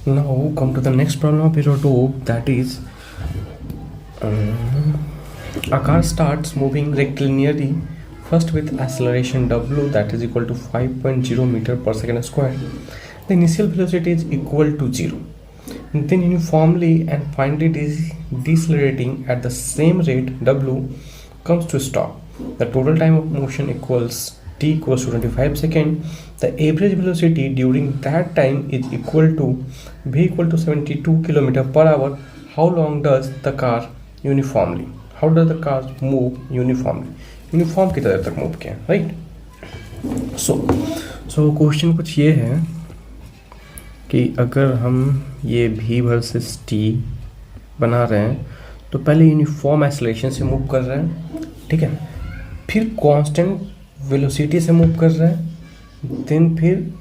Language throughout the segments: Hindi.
Now come to the next problem of Hero 2, that is a car starts moving rectilinearly first with acceleration w, that is equal to 5.0 meter per second square. The initial velocity is equal to 0. Then uniformly and finally decelerating at the same rate w comes to stop. The total time of motion equals t equals to 25 seconds. The average velocity during that time is equal to v equal to 72 km per hour. How long does the car uniformly? How does the car move uniformly? Uniform कितना देर तक मूव किया, राइट? सो क्वेश्चन कुछ ये है कि अगर हम ये v वर्सेस t बना रहे हैं तो पहले यूनिफॉर्म एक्सेलरेशन से मूव कर रहे हैं, ठीक है, फिर कांस्टेंट वेलोसिटी से मूव कर रहे हैं, देन फिर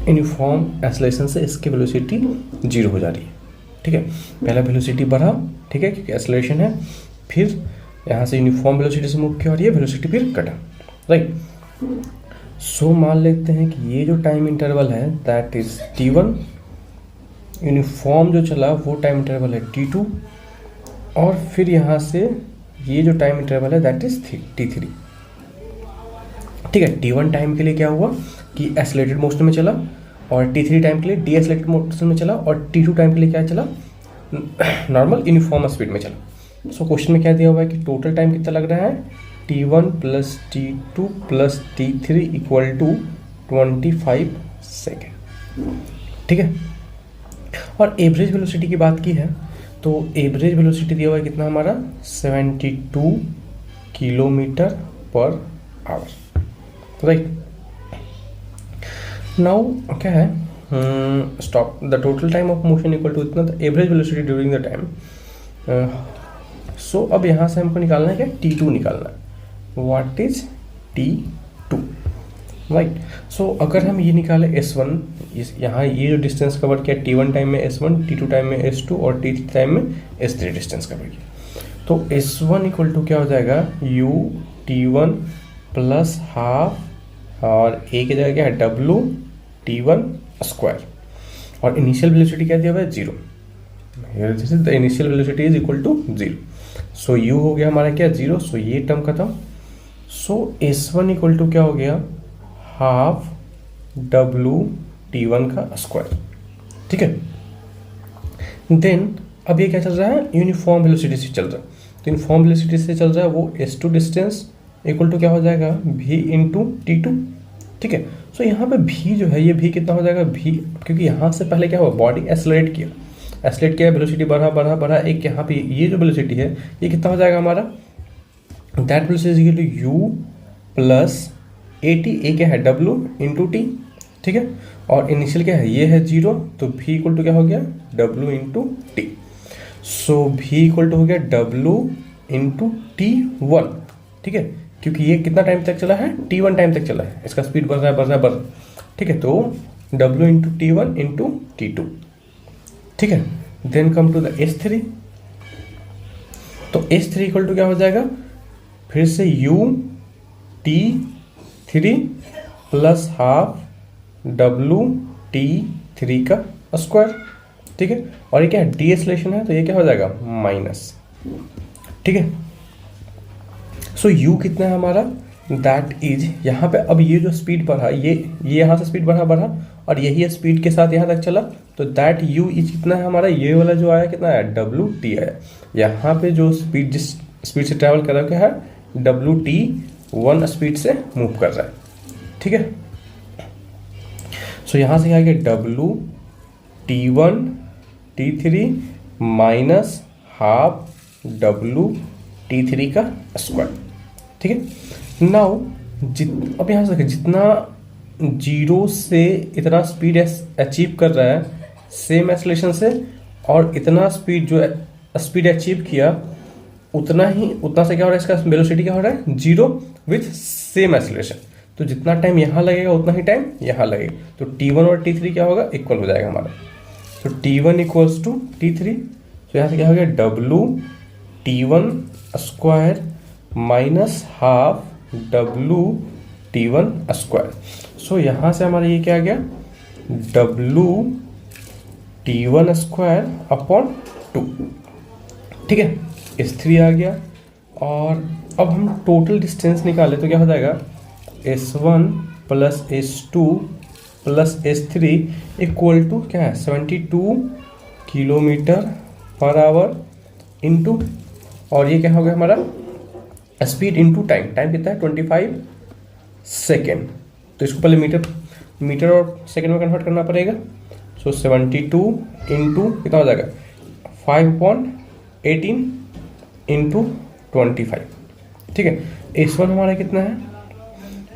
यूनिफॉर्म एक्सेलरेशन से इसकी वेलोसिटी 0 हो जा रही है, ठीक है। पहला वेलोसिटी बढ़ा, ठीक है, क्योंकि एक्सेलरेशन है, फिर यहाँ से यूनिफॉर्म वेलोसिटी से मूव किया और ये वेलोसिटी फिर कटा, राइट। सो मान लेते हैं कि ये जो टाइम इंटरवल है दैट इज t1, यूनिफॉर्म जो चला वो टाइम इंटरवल है t2, और फिर यहाँ से ये जो टाइम इंटरवल है दैट इज t3, ठीक है। t1 टाइम के लिए क्या हुआ कि एक्सेलरेटेड मोशन में चला, और t3 टाइम के लिए डी एक्सेलरेटेड मोशन में चला, और t2 टाइम के लिए क्या चला, नॉर्मल यूनिफॉर्म स्पीड में चला। सो क्वेश्चन में क्या दिया हुआ है कि टोटल टाइम कितना लग रहा है, t1 plus t2 plus t3 equal to 25 second, ठीक है। और एवरेज वेलोसिटी की बात की है तो एवरेज वेलोसिटी दिया हुआ है कितना हमारा 72 kilometre per hour, right. Now क्या है, stop the total time of motion equal to इतना, the average velocity during the time. So अब यहाँ से हमको निकालना है क्या, t2 निकालना है। What is t2, right. सो अगर हम ये निकाले s1, यहाँ ये जो डिस्टेंस कवर किया t1 टाइम में s1, t2 टाइम में s2 और t3 टाइम में s3 डिस्टेंस कवर किया, तो s1 इक्वल टू क्या हो जाएगा u t1 प्लस हाफ, और a की जगह क्या है w t1 स्क्वायर, और इनिशियल वेलोसिटी क्या दिया हुआ है 0। This is the initial velocity is equal to 0। So u हो गया हमारा क्या 0, सो ये टर्म खत्म। सो s1 इक्वल टू क्या हो गया हाफ w t1 का स्क्वायर, ठीक है। देन अब ये क्या चल रहा है, यूनिफॉर्म वेलोसिटी से चल रहा है, तो यूनिफॉर्म वेलोसिटी से चल रहा है वो s2 डिस्टेंस इक्वल टू क्या हो जाएगा v इंटू t2, ठीक है। सो यहाँ पे v जो है ये v कितना हो जाएगा v, क्योंकि यहाँ से पहले क्या हुआ बॉडी एक्सेलरेट किया, वेलोसिटी बढ़ा, एक यहाँ पे ये जो वेलोसिटी है ये कितना हो जाएगा हमारा, that velocity is equal to u plus at, a क्या है w इंटू टी, ठीक है, और इनिशियल क्या है ये है 0, तो v इक्वल टू क्या हो गया w into t. So v equal to हो गया w इंटू t1, ठीक है, क्योंकि ये कितना टाइम तक चला है t1 टाइम तक चला है, इसका स्पीड बढ़ रहा है, ठीक है, तो w into t1 into t2, ठीक है। Then come to the s3, तो s3 इक्वल टू क्या हो जाएगा फिर से u t3 plus half w t3 का स्क्वायर, ठीक है, और ये क्या है डी एक्सेलरेशन है तो ये क्या हो जाएगा माइनस, ठीक है। सो u कितना है हमारा, दैट इज यहाँ पे अब ये जो स्पीड बढ़ा ये यहाँ से स्पीड बढ़ा और यही स्पीड के साथ यहाँ तक चला, तो दैट u इज कितना है हमारा, ये वाला जो आया कितना है w t आया, यहाँ पे जो स्पीड जिस स्पीड से ट्रैवल कर रहा है क्या है w t 1 स्पीड से मूव कर रहा है, ठीक है। सो यहाँ से क्या आ गया w t1 t3 minus half w t3 का स्क्वायर, ठीक है। नाउ अब यहाँ से जितना 0 से इतना स्पीड अचीव कर रहा है सेम एक्सेलरेशन से, और इतना स्पीड जो स्पीड अचीव किया उतना से क्या हो रहा है, इसका वेलोसिटी क्या हो रहा है 0 विथ सेम एक्सेलरेशन, तो जितना टाइम यहाँ लगेगा उतना ही टाइम यहाँ लगेगा, तो t1 और t3 क्या होगा इक्वल हो जाएगा हमारा, तो t1 इक्वल्स टू t3, तो यहाँ से क्या हो गया w t1 square minus half w t1 square. So यहाँ से हमारा ये क्या आ गया W T one square upon 2। ठीक है, S3 आ गया। और अब हम टोटल डिस्टेंस निकालें तो क्या हो जाएगा, S1 plus S2 plus S3 equal to क्या है, 72 किलोमीटर पर आवर इंटू, और ये क्या हो गया हमारा, स्पीड इंटू टाइम। टाइम कितना है, 25 सेकेंड। तो इसको पहले मीटर और सेकेंड में कन्वर्ट करना पड़ेगा। सो 72 इंटू कितना हो जाएगा, 5/18 इंटू 25। ठीक है, S1 हमारा कितना है,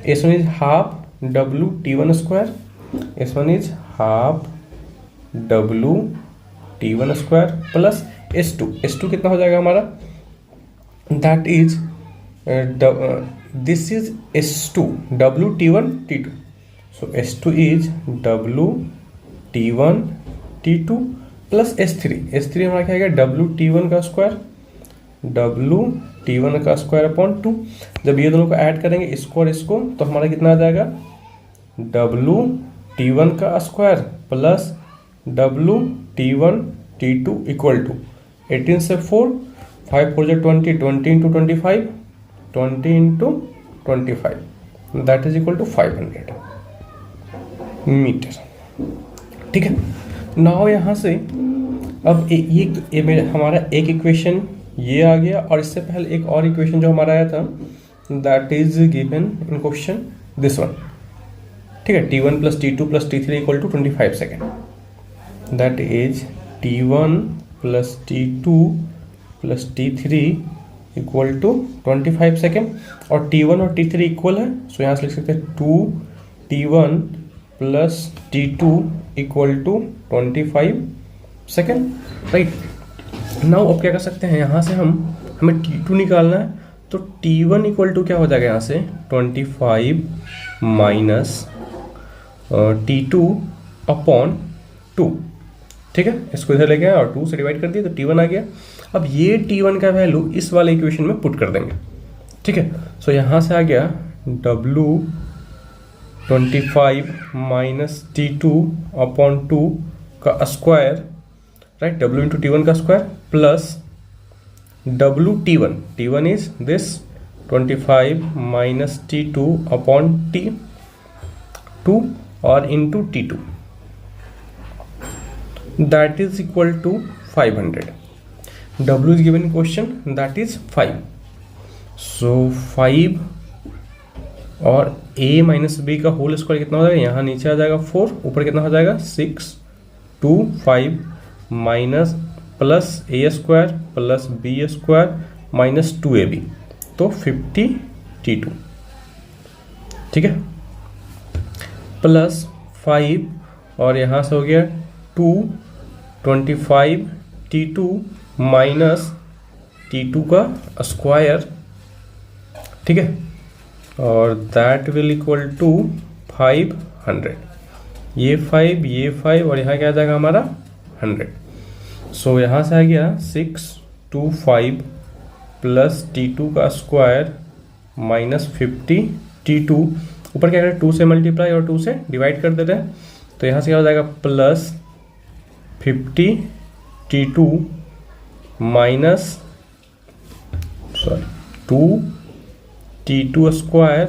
S1 is half W T one square, S1 is half W T one square plus S2 कितना हो जाएगा हमारा, that is this is S2 W T1 T2। So S2 is W T1 T2 plus S3 हमारा क्या आएगा, डब्लू T1 का स्क्वायर, डब्लू T1 का स्क्वायर अपॉन 2। जब ये दोनों को ऐड करेंगे इसको और इसको, तो हमारा कितना आ जाएगा, डब्लू T1 का स्क्वायर प्लस डब्लू T1 T2 इक्वल टू 18 से 4, 5 4 20, 20 into 25, 20 into 25, that is equal to 500 metre. ठीक है, नाउ यहाँ से अब ये हमारा एक इक्वेशन ये आ गया, और इससे पहले एक और इक्वेशन जो हमारा आया था, that is given in question this one. ठीक है, T1 plus T2 plus T3 equal to 25 second, that is T1 plus T2 plus T3 equal to 25 second. और T1 और T3 इक्वल है, सो यहाँ से लिख सकते हैं 2T1 plus T2 equal to 25 second. Right, now अब क्या कर सकते हैं, यहाँ से हमें T2 निकालना है, तो T1 इक्वल टू क्या हो जाएगा, यहाँ से 25 माइनस T2 अपॉन 2। ठीक है, इसको इधर लेके आए और 2 से डिवाइड कर दिया तो T1 आ गया। अब ये T1 का वैल्यू इस वाले इक्वेशन में पुट कर देंगे। ठीक है, सो यहाँ से आ गया W 25 माइनस T2 अपॉन 2 का square, right, W into T1 का square plus W T1 is this 25 minus T2 upon T2 और into T2, that is equal to 500. W is given in question, that is 5. So 5 और a माइनस b का होल स्क्वायर कितना हो जाएगा, यहाँ नीचे आ जाएगा 4, ऊपर कितना हो जाएगा 6 2 5 minus plus a square plus b square minus 2ab, तो 50 T2। ठीक है, प्लस 5 और यहाँ से हो गया 25 T2 माइनस T2 का स्क्वायर। ठीक है, और दैट विल इक्वल टू 500। ये 5 और यहाँ क्या आ जाएगा हमारा 100। सो यहाँ से आ गया 625 प्लस T2 का स्क्वायर माइनस 50 T2, ऊपर क्या करें 2 से मल्टीप्लाई और 2 से डिवाइड कर देते हैं, तो यहाँ से क्या हो जाएगा plus 50 T2 minus 2 T2 square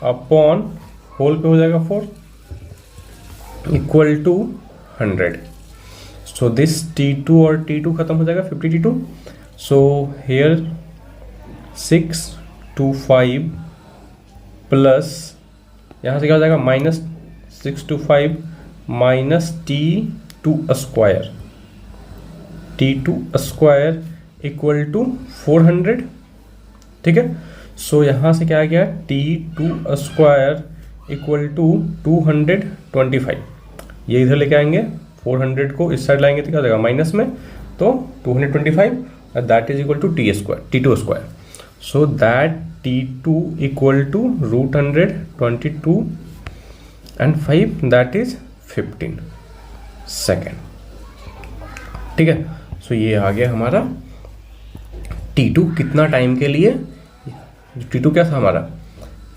upon whole पे हो जाएगा 4 equal to 100। So this T2 और T2 खत्म हो जाएगा 50 T2। सो हेयर 625 प्लस यहाँ से क्या हो जाएगा minus 625 minus T2 square, T2 square equal to 400। ठीक है, सो यहाँ से क्या आ गया T2 स्क्वायर इक्वल टू 225। ये इधर लेके आएंगे, 400 को इस साइड लाएंगे तो क्या हो जाएगा माइनस में, तो 225, that is equal to T2 स्क्वायर। So that T2 equal to √122 and 5, that is 15 second. ठीक है, सो ये आ गया हमारा T2 कितना टाइम के लिए, T2 क्या था हमारा,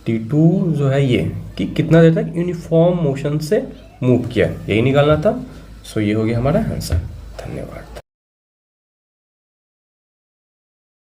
T2 जो है ये कि कितना देर तक यूनिफॉर्म मोशन से मूव किया, यही निकालना था। सो ये हो गया हमारा आंसर। धन्यवाद।